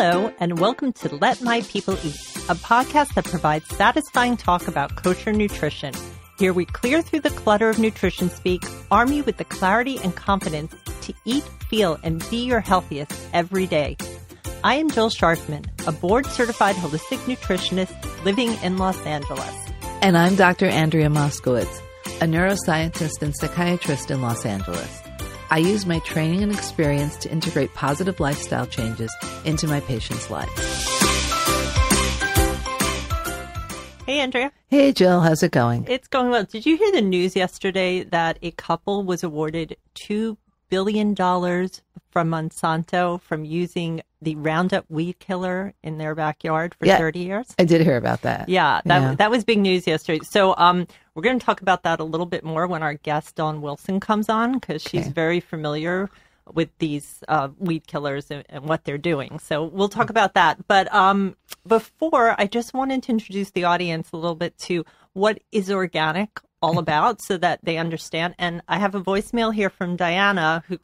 Hello, and welcome to Let My People Eat, a podcast that provides satisfying talk about kosher nutrition. Here we clear through the clutter of nutrition speak, arm you with the clarity and confidence to eat, feel, and be your healthiest every day. I am Jill Scharfman, a board-certified holistic nutritionist living in Los Angeles. And I'm Dr. Andrea Moskowitz, a neuroscientist and psychiatrist in Los Angeles. I use my training and experience to integrate positive lifestyle changes into my patients' lives. Hey, Andrea. Hey, Jill. How's it going? It's going well. Did you hear the news yesterday that a couple was awarded $2 billion from Monsanto from using the Roundup weed killer in their backyard for 30 years? I did hear about that. Yeah, that was big news yesterday. So we're going to talk about that a little bit more when our guest, Dawn Wilson, comes on, because she's very familiar with these weed killers and what they're doing. So we'll talk about that. But before, I just wanted to introduce the audience a little bit to what is organic all about so that they understand. And I have a voicemail here from Diana who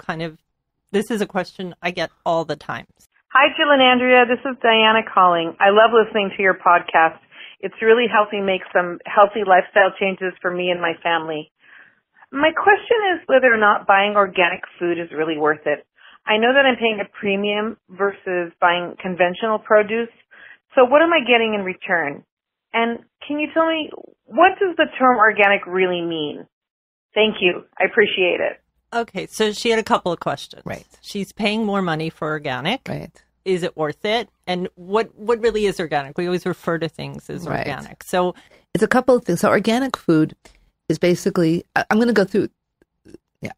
this is a question I get all the time. Hi, Jill and Andrea. This is Diana calling. I love listening to your podcast. It's really helping make some healthy lifestyle changes for me and my family. My question is whether or not buying organic food is really worth it. I know that I'm paying a premium versus buying conventional produce. So what am I getting in return? And can you tell me, what does the term organic really mean? Thank you. I appreciate it. Okay, so she had a couple of questions. Right. She's paying more money for organic. Right. Is it worth it? And what really is organic? We always refer to things as organic. So it's a couple of things. So organic food is basically, I'm going to go through,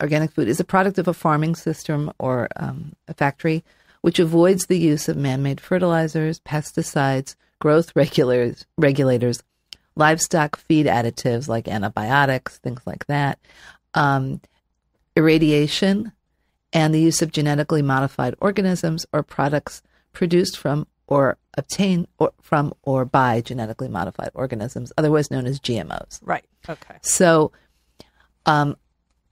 organic food is a product of a farming system or a factory which avoids the use of man-made fertilizers, pesticides, growth regulators, livestock feed additives like antibiotics, things like that, irradiation, and the use of genetically modified organisms or products produced from or obtained from or by genetically modified organisms, otherwise known as GMOs. Right. Okay. So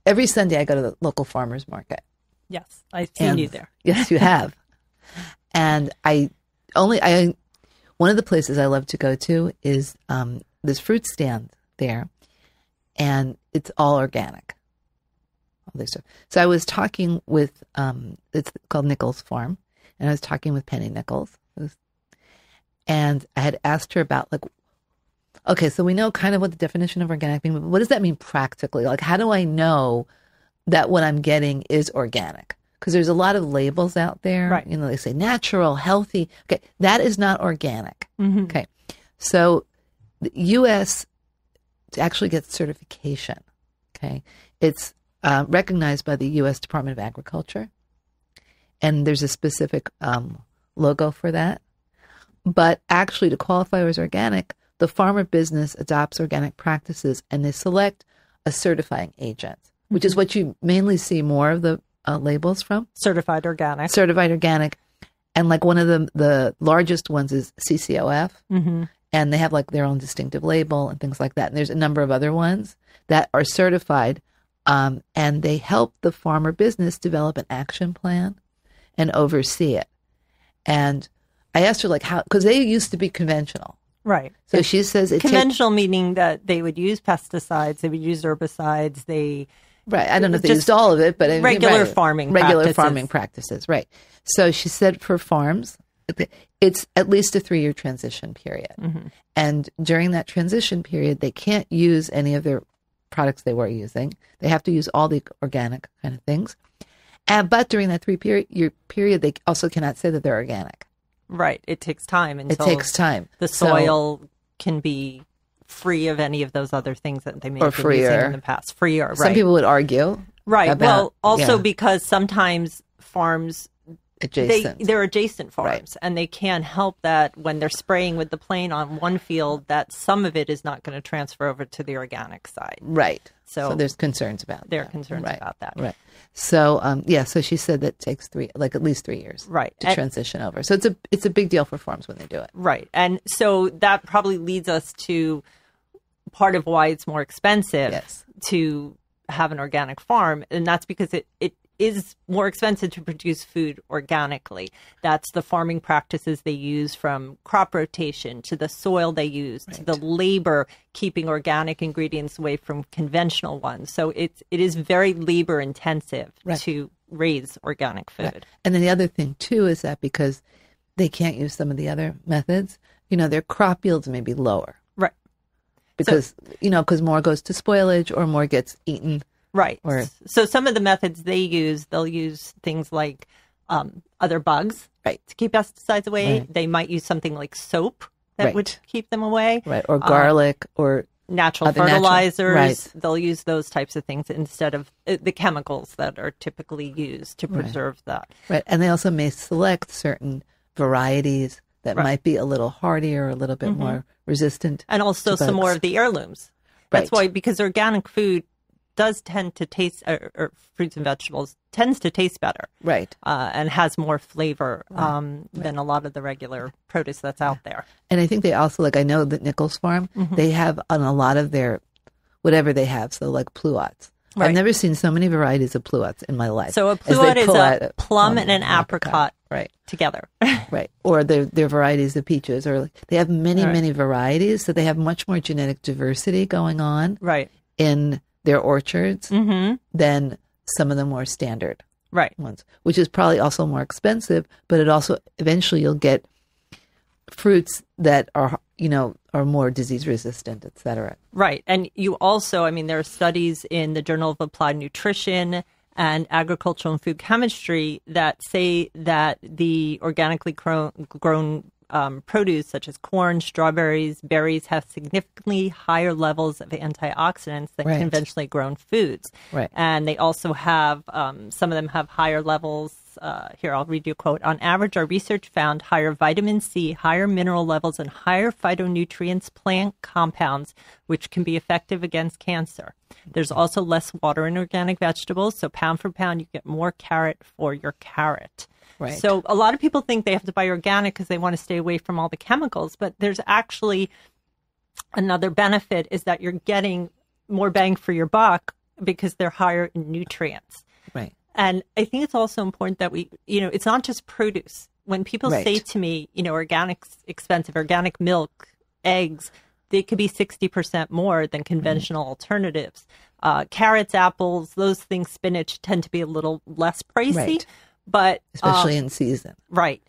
every Sunday I go to the local farmers market. Yes, I've seen you there. Yes, you have. And one of the places I love to go to is this fruit stand there, and it's all organic. So I was talking with, it's called Nichols Farm, and I was talking with Penny Nichols, and I had asked her about okay, so we know kind of what the definition of organic means, but what does that mean practically? Like, how do I know that what I'm getting is organic? Because there's a lot of labels out there. Right. You know, they say natural, healthy. Okay, that is not organic. Mm-hmm. Okay, so the U.S. to actually get certification, okay, it's recognized by the U.S. Department of Agriculture, and there's a specific logo for that. But actually, to qualify as organic, the farmer business adopts organic practices, and they select a certifying agent, which is what you mainly see more of the labels from. Certified organic. Certified organic. And one of the largest ones is CCOF, and they have their own distinctive label and things like that. And there's a number of other ones that are certified. And they help the farmer business develop an action plan and oversee it. And I asked her how, because they used to be conventional. Right. So she says conventional meaning that they would use pesticides, they would use herbicides, right. I don't know if they used all of it, but regular farming practices. Right. So she said for farms, it's at least a 3-year transition period. Mm-hmm. And during that transition period, they can't use any of their products they were using. They have to use all the organic kind of things. But during that 3-year period, they also cannot say that they're organic. Right. It takes time. It takes time. The soil can be free of any of those other things that they may have been using in the past. Freer, right. Some people would argue. Right. Because sometimes farms, they're adjacent farms, right, and they can't help that when they're spraying with the plane on one field, that some of it is not going to transfer over to the organic side. Right. So there's concerns about that. About that. Right. So, so she said that takes at least 3 years, right, to transition over. So it's a big deal for farms when they do it. Right. And so that probably leads us to part of why it's more expensive to have an organic farm, and that's because it is more expensive to produce food organically. That's the farming practices they use, from crop rotation to the soil they use to the labor, keeping organic ingredients away from conventional ones. So it is very labor intensive to raise organic food. Right. And then the other thing too is that because they can't use some of the other methods, their crop yields may be lower. Right. Because, because more goes to spoilage or more gets eaten. Right. So some of the methods they'll use things like other bugs to keep pesticides away. Right. They might use something like soap that would keep them away. Right. Or garlic or natural fertilizers. They'll use those types of things instead of the chemicals that are typically used to preserve that. Right. And they also may select certain varieties that might be a little hardier, a little bit more resistant. And also some more of the heirlooms. That's why, because organic food does tend to taste, or fruits and vegetables tends to taste better, and has more flavor than a lot of the regular produce that's out there. And I think they also, I know that Nichols Farm, they have on a lot of their whatever they have, so like pluots. I've never seen so many varieties of pluots in my life. So a pluot is a plum and an apricot together. Right. Or their varieties of peaches, or they have many varieties, so they have much more genetic diversity going on in their orchards than some of the more standard ones, which is probably also more expensive, but it also eventually you'll get fruits that are more disease resistant, et cetera. Right. And you also, there are studies in the Journal of Applied Nutrition and Agricultural and Food Chemistry that say that the organically grown produce such as corn, strawberries, berries have significantly higher levels of antioxidants than conventionally grown foods. Right. And they also have, some of them have higher levels. Here, I'll read you a quote. On average, our research found higher vitamin C, higher mineral levels, and higher phytonutrients plant compounds, which can be effective against cancer. There's also less water in organic vegetables, so pound for pound, you get more carrot for your carrot. Right. So a lot of people think they have to buy organic because they want to stay away from all the chemicals, but there's actually another benefit is that you're getting more bang for your buck because they're higher in nutrients. Right. And I think it's also important that we, it's not just produce. When people say to me, organic's expensive, organic milk, eggs, they could be 60% more than conventional alternatives. Carrots, apples, those things, spinach tend to be a little less pricey. Right. But especially in season,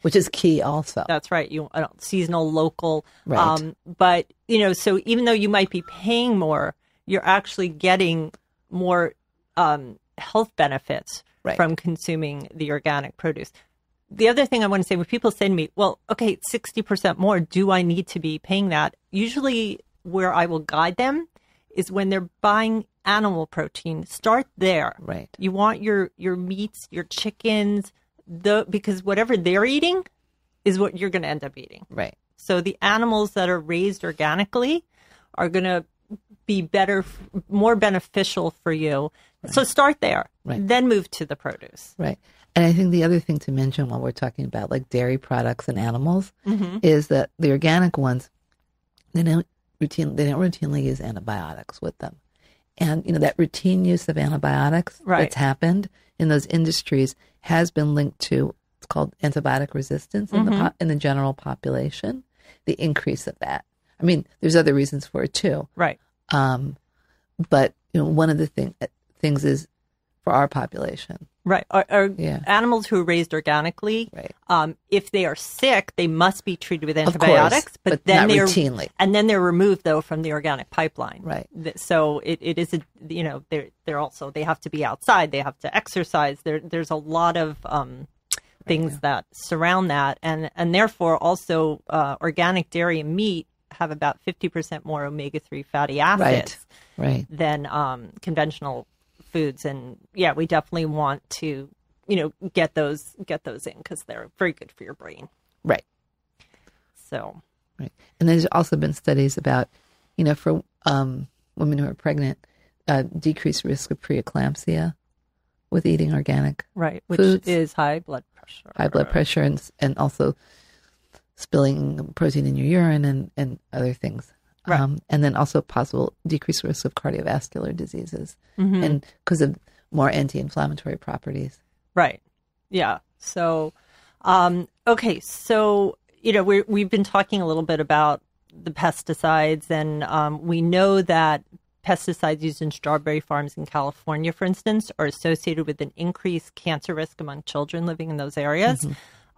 which is key also. That's right. Seasonal, local, but so even though you might be paying more, you're actually getting more health benefits from consuming the organic produce. The other thing I want to say, when people say to me, "Well, okay, 60% more, do I need to be paying that?" Usually, where I will guide them is when they're buying animal protein. Start there. Right. You want your meats, your chickens, because whatever they're eating is what you're going to end up eating. Right. So the animals that are raised organically are going to be better, more beneficial for you. Right. So start there. Right. Then move to the produce. Right. And I think the other thing to mention while we're talking about like dairy products and animals is that the organic ones, they don't routinely use antibiotics with them. And, that routine use of antibiotics that's happened in those industries has been linked to, it's called antibiotic resistance in the general population, the increase of that. There's other reasons for it too. Right. But, one of the things is for our population. Right. Animals who are raised organically, if they are sick, they must be treated with antibiotics, but then not routinely. And then they're removed though from the organic pipeline. Right. So it is they're also, they have to be outside, they have to exercise. There's a lot of things that surround that, and therefore also organic dairy and meat have about 50% more omega-3 fatty acids than conventional foods. And we definitely want to get those in because they're very good for your brain. Right. So and there's also been studies about for women who are pregnant, decreased risk of preeclampsia with eating organic which foods. Is high blood pressure and also spilling protein in your urine and other things. Right. And then also possible decreased risk of cardiovascular diseases, and because of more anti-inflammatory properties. Right. Yeah. So, okay. So, we've been talking a little bit about the pesticides, and we know that pesticides used in strawberry farms in California, for instance, are associated with an increased cancer risk among children living in those areas.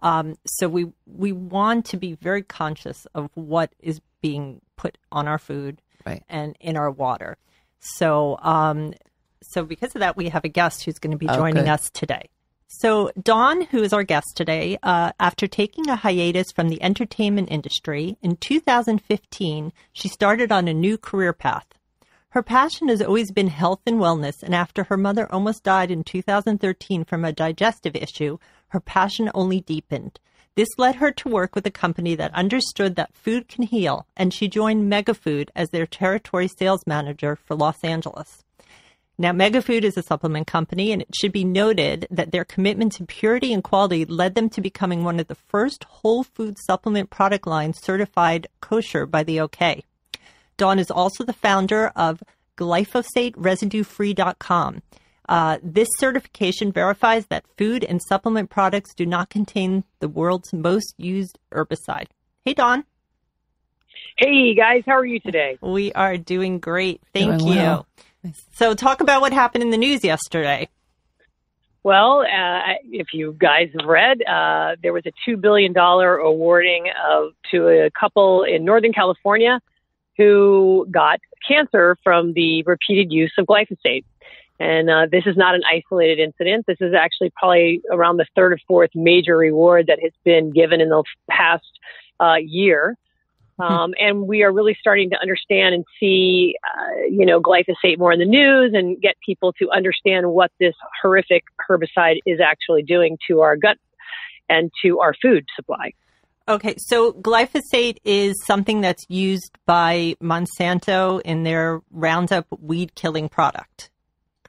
So we want to be very conscious of what is being put on our food and in our water. So so because of that, we have a guest who's going to be joining us today. So Dawn, who is our guest today, after taking a hiatus from the entertainment industry, in 2015, she started on a new career path. Her passion has always been health and wellness, and after her mother almost died in 2013 from a digestive issue, her passion only deepened. This led her to work with a company that understood that food can heal, and she joined Megafood as their territory sales manager for Los Angeles. Now, Megafood is a supplement company, and it should be noted that their commitment to purity and quality led them to becoming one of the first whole food supplement product lines certified kosher by the OK. Dawn is also the founder of glyphosate-residue-free.com. This certification verifies that food and supplement products do not contain the world's most used herbicide. Hey, Dawn. Hey, guys. How are you today? We are doing great. Thank you. Well. So talk about what happened in the news yesterday. Well, if you guys have read, there was a $2 billion awarding to a couple in Northern California who got cancer from the repeated use of glyphosate. And this is not an isolated incident. This is actually probably around the third or fourth major reward that has been given in the past year. And we are really starting to understand and see, glyphosate more in the news and get people to understand what this horrific herbicide is actually doing to our gut and to our food supply. Okay, so glyphosate is something that's used by Monsanto in their Roundup weed-killing product,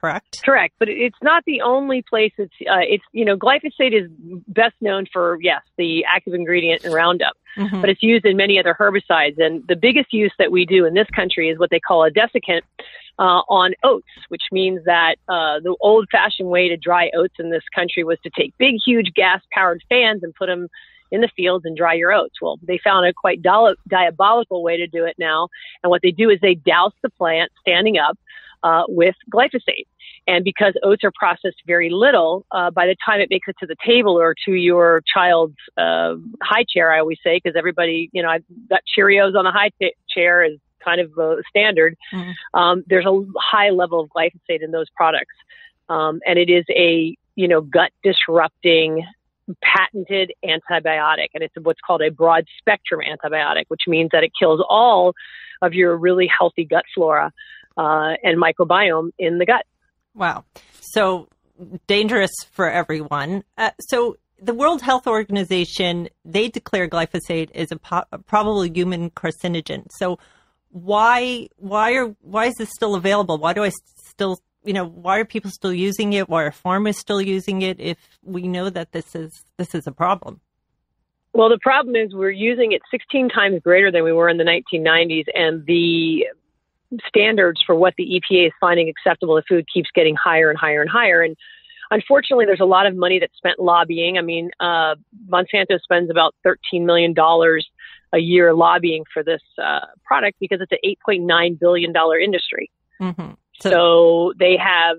correct? Correct, but it's not the only place glyphosate is best known for, yes, the active ingredient in Roundup, but it's used in many other herbicides. And the biggest use that we do in this country is what they call a desiccant on oats, which means that the old-fashioned way to dry oats in this country was to take big, huge gas-powered fans and put them in the fields and dry your oats. Well, they found a quite diabolical way to do it now. And what they do is they douse the plant standing up with glyphosate. And because oats are processed very little, by the time it makes it to the table or to your child's high chair, I always say, because everybody, I've got Cheerios on the high chair is kind of standard. There's a high level of glyphosate in those products. And it is a, gut disrupting patented antibiotic, and it's what's called a broad spectrum antibiotic, which means that it kills all of your really healthy gut flora and microbiome in the gut. Wow. So dangerous for everyone. So the World Health Organization, they declare glyphosate as a probable human carcinogen. So why is this still available? Why do I still why are people still using it? Why are farmers still using it if we know that this is a problem? Well, the problem is we're using it 16 times greater than we were in the 1990s, and the standards for what the EPA is finding acceptable to food keeps getting higher and higher and higher. And unfortunately, there's a lot of money that's spent lobbying. I mean, Monsanto spends about $13 million a year lobbying for this product because it's an $8.9 billion industry. Mm-hmm. So they have,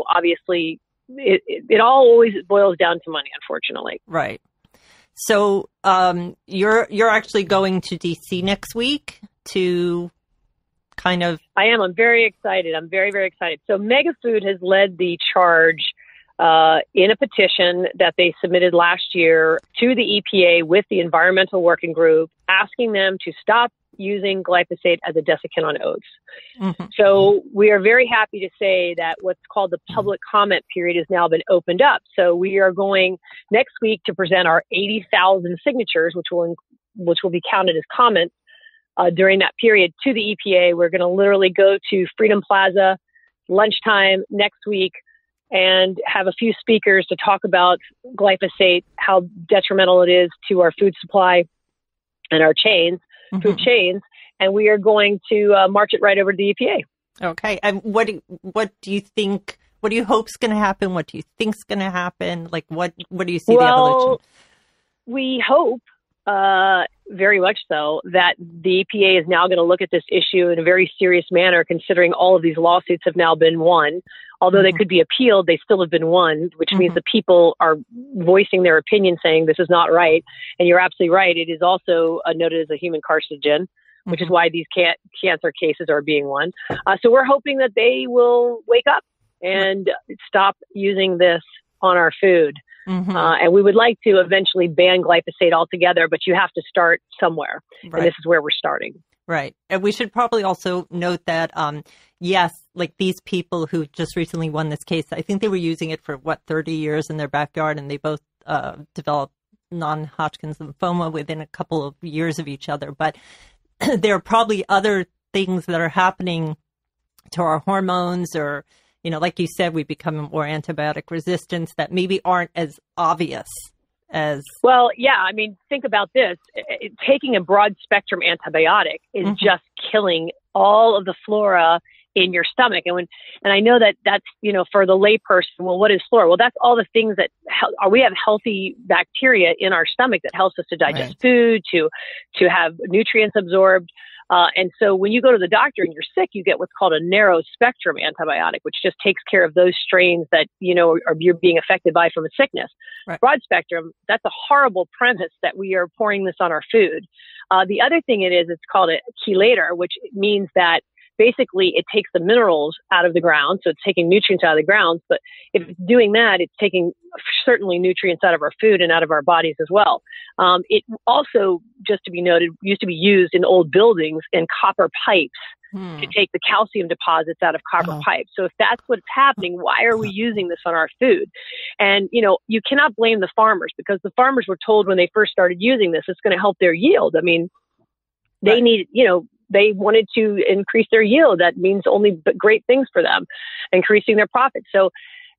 obviously, it all always boils down to money, unfortunately. Right. So you're actually going to DC next week to kind of. I am. I'm very excited. I'm very, very excited. So Megafood has led the charge in a petition that they submitted last year to the EPA with the Environmental Working Group, asking them to stop using glyphosate as a desiccant on oats. Mm-hmm. So we are very happy to say that what's called the public comment period has now been opened up. So we are going next week to present our 80,000 signatures, which will be counted as comments during that period to the EPA. We're going to literally go to Freedom Plaza lunchtime next week and have a few speakers to talk about glyphosate, how detrimental it is to our food supply and our chains. Food chains, and we are going to march it right over to the EPA. Okay. And what do you think? What do you hope's going to happen? What do you think's going to happen? Like, what do you see the evolution? We hope, very much so, that the EPA is now going to look at this issue in a very serious manner, considering all of these lawsuits have now been won. Although they could be appealed, they still have been won, which means the people are voicing their opinion, saying this is not right. And you're absolutely right. It is also noted as a human carcinogen, which is why these cancer cases are being won. So we're hoping that they will wake up and stop using this on our food. And we would like to eventually ban glyphosate altogether, but you have to start somewhere. Right. And this is where we're starting. Right. And we should probably also note that, yes, like these people who just recently won this case, I think they were using it for 30 years in their backyard, and they both developed non-Hodgkin's lymphoma within a couple of years of each other. But there are probably other things that are happening to our hormones, or, you know, like you said, we become more antibiotic resistant that maybe aren't as obvious as. Well, yeah. I mean, think about this. Taking a broad spectrum antibiotic is just killing all of the flora in your stomach. And I know that's, you know, for the layperson, well, what is flora? Well, that's all the things that we have healthy bacteria in our stomach that helps us to digest food, to have nutrients absorbed. And so when you go to the doctor and you're sick, you get what's called a narrow spectrum antibiotic, which just takes care of those strains that, you know, you're being affected by from a sickness. Right. Broad spectrum, that's a horrible premise that we are pouring this on our food. The other thing it's called a chelator, which means that basically it takes the minerals out of the ground. So it's taking nutrients out of the ground. But if it's doing that, it's taking certainly nutrients out of our food and out of our bodies as well. It also, just to be noted, used to be used in old buildings in copper pipes to take the calcium deposits out of copper pipes. So if that's what's happening, why are we using this on our food? And, you know, you cannot blame the farmers, because the farmers were told when they first started using this, it's going to help their yield. I mean, they need, you know, they wanted to increase their yield. That means only great things for them, increasing their profits. So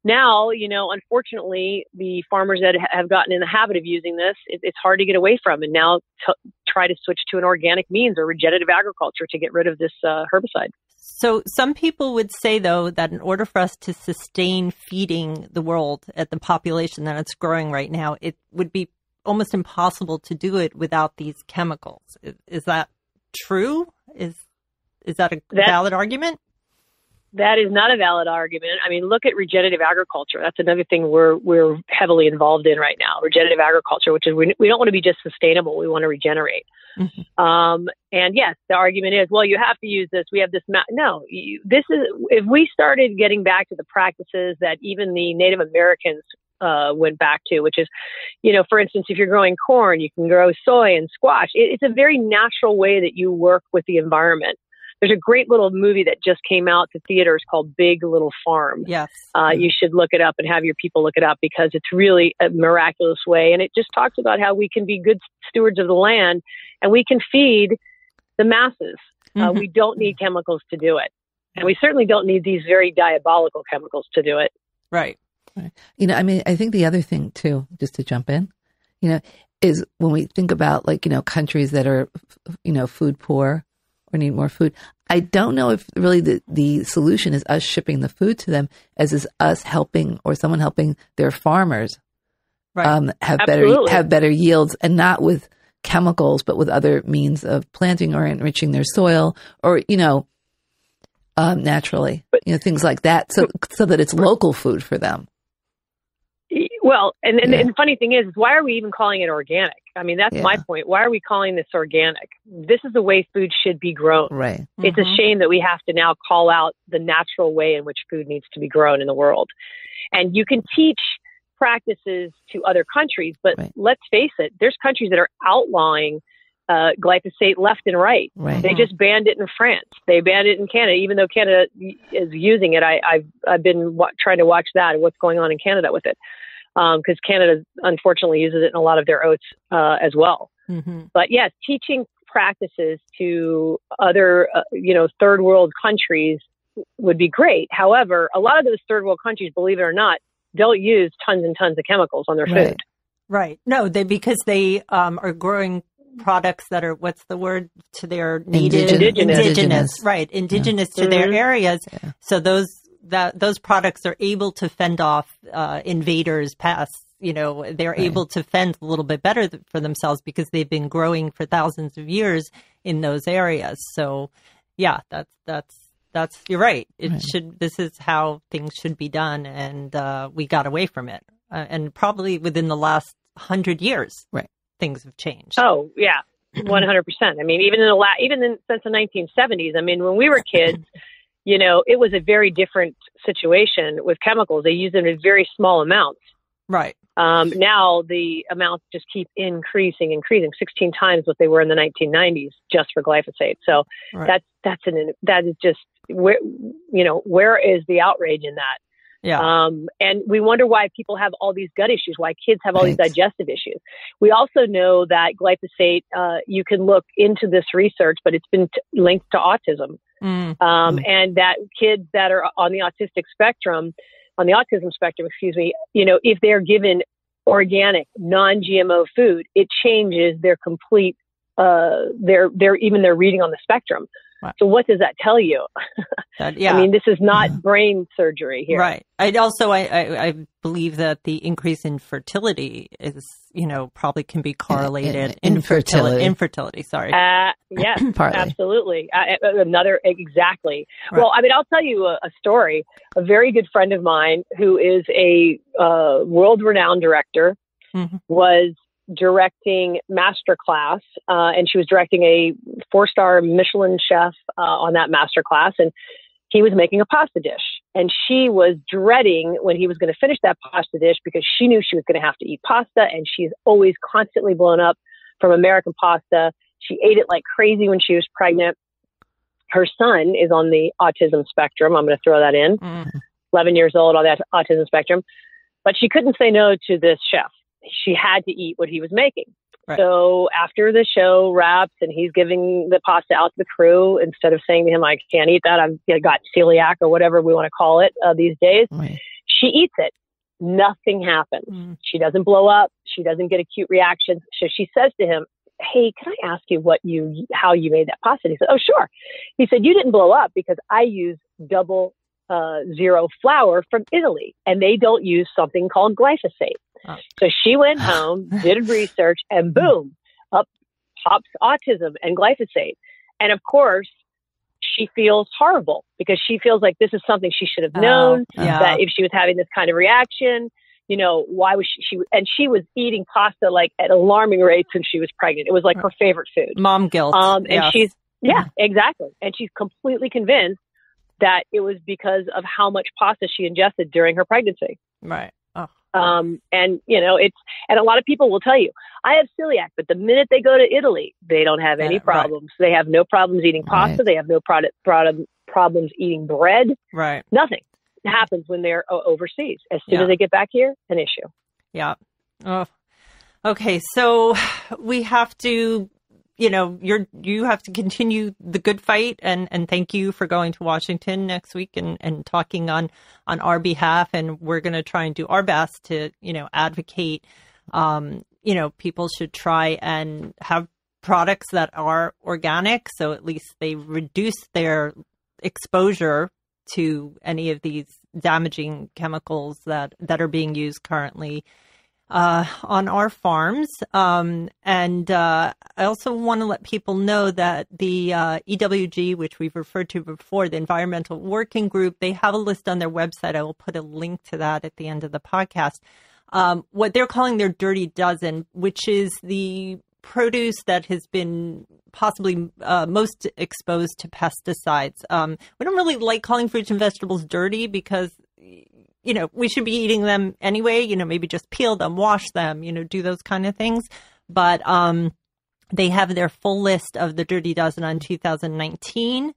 now, you know, unfortunately, the farmers that have gotten in the habit of using this, it's hard to get away from. And now try to switch to an organic means or regenerative agriculture to get rid of this herbicide. So some people would say, though, that in order for us to sustain feeding the world at the population that it's growing right now, it would be almost impossible to do it without these chemicals. Is that true? Is that a valid argument? That is not a valid argument. I mean, look at regenerative agriculture. That's another thing we're heavily involved in right now. Regenerative agriculture, which is we don't want to be just sustainable. We want to regenerate. And yes, the argument is, well, you have to use this. We have this. No, this is, if we started getting back to the practices that even the Native Americans went back to, which is, you know, for instance, if you're growing corn, you can grow soy and squash. It's a very natural way that you work with the environment. There's a great little movie that just came out to theaters called Big Little Farm. Yes. You should look it up and have your people look it up, because it's really a miraculous way. And it just talks about how we can be good stewards of the land and we can feed the masses. We don't need chemicals to do it. And we certainly don't need these very diabolical chemicals to do it. Right. You know, I mean, I think the other thing too, just to jump in, you know, is when we think about, like, you know, countries that are, you know, food poor or need more food, I don't know if really the solution is us shipping the food to them, as is us helping, or someone helping their farmers have better yields, and not with chemicals, but with other means of planting or enriching their soil, or, you know, naturally, you know, things like that, so that it's local food for them. Well, and the funny thing is, why are we even calling it organic? I mean, that's my point. Why are we calling this organic? This is the way food should be grown. Right. It's a shame that we have to now call out the natural way in which food needs to be grown in the world. And you can teach practices to other countries, but let's face it, there's countries that are outlawing glyphosate left and right. They just banned it in France. They banned it in Canada, even though Canada is using it. I've been trying to watch that and what's going on in Canada with it. Because Canada unfortunately uses it in a lot of their oats as well. But yes, teaching practices to other, you know, third world countries would be great. However, a lot of those third world countries, believe it or not, don't use tons and tons of chemicals on their food. Right. No, because they are growing products that are, what's the word, to their native indigenous. Right, indigenous to their areas. Yeah. So those products are able to fend off invaders, pests. They're able to fend a little bit better for themselves because they've been growing for thousands of years in those areas. So, yeah, that's you're right. This is how things should be done, and we got away from it. And probably within the last 100 years, things have changed. Oh, yeah, 100%. I mean, even since the 1970s. I mean, when we were kids, it was a very different situation with chemicals. They used them in very small amounts. Right. Now the amounts just keep increasing 16 times what they were in the 1990s just for glyphosate. So that is just where is the outrage in that? Yeah. And we wonder why people have all these gut issues, why kids have all these digestive issues. We also know that glyphosate, you can look into this research, but it's been linked to autism. And that kids that are on the autism spectrum, if they're given organic, non-GMO food, it changes their complete, their reading on the spectrum. Right. So what does that tell you? I mean, this is not brain surgery here. Right. I believe that the increase in fertility is, probably can be correlated. Infertility, sorry. Yes, absolutely. Exactly. Right. Well, I mean, I'll tell you a story. A very good friend of mine who is a world-renowned director was directing Masterclass, and she was directing a 4-star Michelin chef on that Masterclass, and he was making a pasta dish, and she was dreading when he was going to finish that pasta dish because she knew she was going to have to eat pasta, and she's always constantly blown up from American pasta. She ate it like crazy when she was pregnant. Her son is on the autism spectrum. I'm going to throw that in. 11 years old on that autism spectrum, but she couldn't say no to this chef. She had to eat what he was making. Right. So after the show wraps and he's giving the pasta out to the crew, instead of saying to him, I can't eat that, I've got celiac or whatever we want to call it these days, she eats it. Nothing happens. She doesn't blow up. She doesn't get acute reactions. So she says to him, hey, can I ask you how you made that pasta? He said, oh, sure. He said, you didn't blow up because I use double zero flour from Italy, and they don't use something called glyphosate. Oh. So she went home, did research, and boom, up pops autism and glyphosate. And of course, she feels horrible because she feels like this is something she should have known, that if she was having this kind of reaction, why was she and she was eating pasta like at alarming rates when she was pregnant. It was like her favorite food. Mom guilt. And she's, exactly. And she's completely convinced that it was because of how much pasta she ingested during her pregnancy. Right. Oh. And a lot of people will tell you, I have celiac, but the minute they go to Italy, they don't have any problems. Right. They have no problems eating pasta. Right. They have no problems eating bread. Right. Nothing happens when they're overseas. As soon as they get back here, an issue. Yeah. Oh. Okay. So we have to, you have to continue the good fight, and thank you for going to Washington next week and talking on our behalf. And we're going to try and do our best to, advocate, people should try and have products that are organic. So at least they reduce their exposure to any of these damaging chemicals that are being used currently on our farms. And I also want to let people know that the EWG, which we've referred to before, the Environmental Working Group, they have a list on their website. I will put a link to that at the end of the podcast. What they're calling their Dirty Dozen, which is the produce that has been possibly most exposed to pesticides. We don't really like calling fruits and vegetables dirty because we should be eating them anyway, maybe just peel them, wash them, do those kind of things. But they have their full list of the Dirty Dozen on 2019.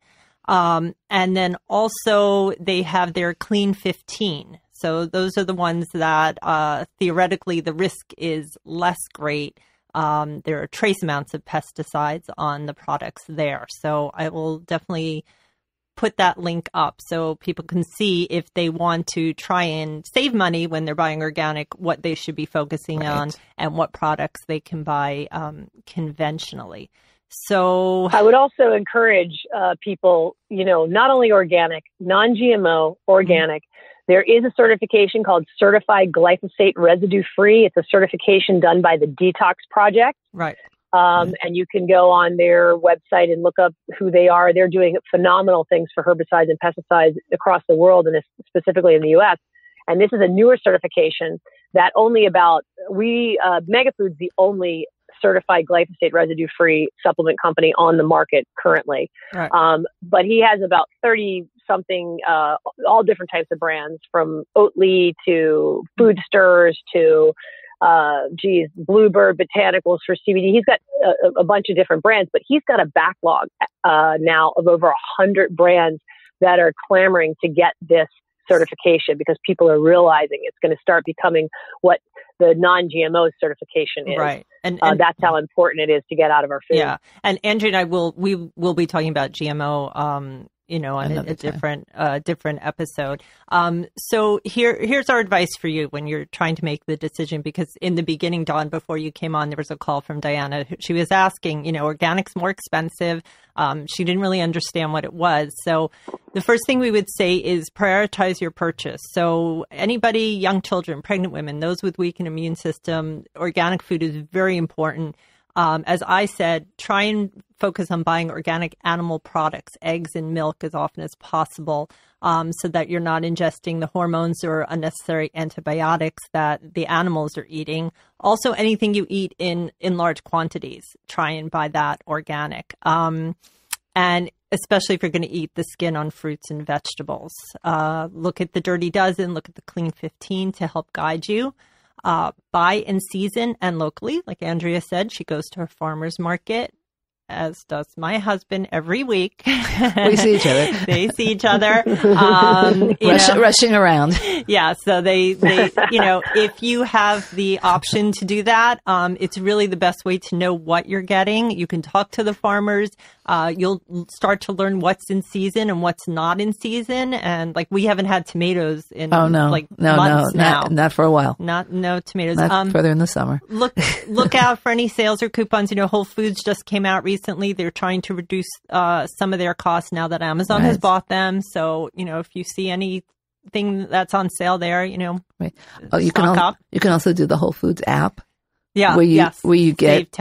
And then also they have their Clean 15. So those are the ones that theoretically the risk is less great. There are trace amounts of pesticides on the products there. So I will definitely put that link up so people can see if they want to try and save money when they're buying organic, what they should be focusing on and what products they can buy conventionally. So I would also encourage people, not only organic, non-GMO, organic. There is a certification called Certified Glyphosate Residue Free. It's a certification done by the Detox Project. Right. And you can go on their website and look up who they are. They're doing phenomenal things for herbicides and pesticides across the world, and specifically in the U.S. And this is a newer certification that Megafood's the only certified glyphosate residue-free supplement company on the market currently. Right. But he has about 30-something, all different types of brands, from Oatly to Food Stirs to Bluebird Botanicals for CBD. He's got a bunch of different brands, but he's got a backlog now of over 100 brands that are clamoring to get this certification because people are realizing it's going to start becoming what the non-GMO certification is. Right. And that's how important it is to get out of our food. Yeah. And Andrea and I will be talking about GMO, on a different episode. So here's our advice for you when you're trying to make the decision, because in the beginning, Dawn, before you came on, there was a call from Diana. She was asking, organic's more expensive. She didn't really understand what it was. So the first thing we would say is prioritize your purchase. So anybody, young children, pregnant women, those with weakened immune system, organic food is very important. As I said, try and focus on buying organic animal products, eggs and milk as often as possible, so that you're not ingesting the hormones or unnecessary antibiotics that the animals are eating. Also, anything you eat in large quantities, try and buy that organic. And especially if you're going to eat the skin on fruits and vegetables. Look at the Dirty Dozen, look at the Clean 15 to help guide you. Buy in season and locally. Like Andrea said, she goes to her farmer's market, as does my husband, every week. We see each other. They see each other. Rushing around. Yeah. So they, if you have the option to do that, it's really the best way to know what you're getting. You can talk to the farmers. You'll start to learn what's in season and what's not in season. And we haven't had tomatoes in months now. Not for a while. No tomatoes. Not further in the summer. Look out for any sales or coupons. Whole Foods just came out recently. They're trying to reduce some of their costs now that Amazon has bought them. So, if you see anything that's on sale there, right. Oh, you can also do the Whole Foods app. Yeah. Where you get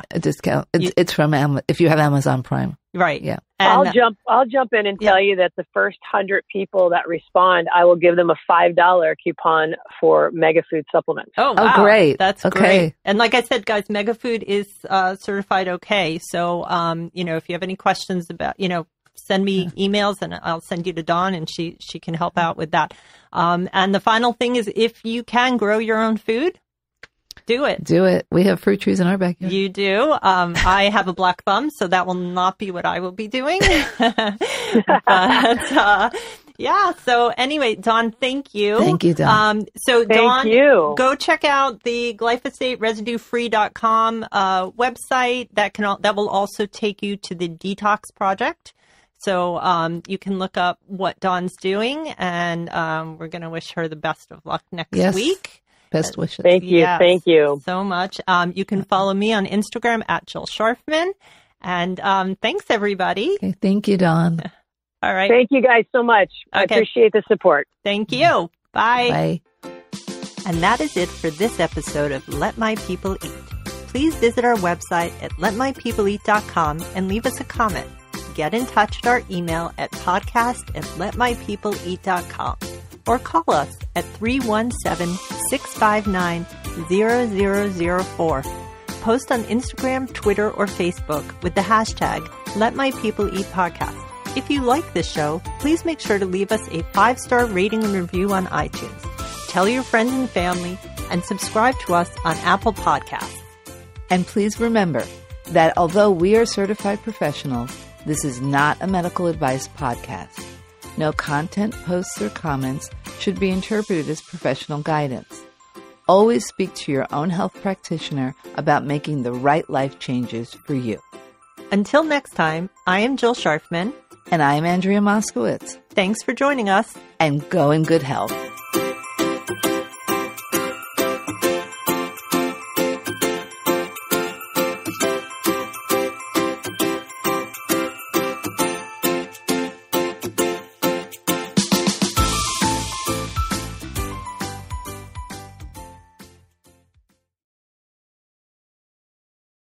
a discount. It's from if you have Amazon Prime. Right. Yeah. And I'll jump in and tell you that the first 100 people that respond, I will give them a $5 coupon for Megafood supplements. Oh, wow. Oh, great. That's okay. Great. And like I said, guys, Megafood is certified okay. So, if you have any questions about, send me emails and I'll send you to Dawn and she can help out with that. And the final thing is, if you can grow your own food, do it. Do it. We have fruit trees in our backyard. You do. I have a black thumb, so that will not be what I will be doing. But, yeah. So anyway, Dawn, thank you. Thank you, Dawn. Dawn, go check out the glyphosateresidue-free.com website. That will also take you to the Detox Project. So you can look up what Dawn's doing, and we're going to wish her the best of luck next week. Best wishes. Thank you. Yes, thank you so much. You can follow me on Instagram at Jill Scharfman. And thanks, everybody. Okay, thank you, Dawn. All right. Thank you guys so much. I appreciate the support. Thank you. Bye. Bye. And that is it for this episode of Let My People Eat. Please visit our website at letmypeopleeat.com and leave us a comment. Get in touch at our email at podcast@letmypeopleeat.com. Or call us at 317-659-0004. Post on Instagram, Twitter, or Facebook with the hashtag #LetMyPeopleEatPodcast. If you like this show, please make sure to leave us a 5-star rating and review on iTunes. Tell your friends and family, and subscribe to us on Apple Podcasts. And please remember that although we are certified professionals, this is not a medical advice podcast. No content, posts, or comments should be interpreted as professional guidance. Always speak to your own health practitioner about making the right life changes for you. Until next time, I am Jill Scharfman. And I'm Andrea Moskowitz. Thanks for joining us. And go in good health.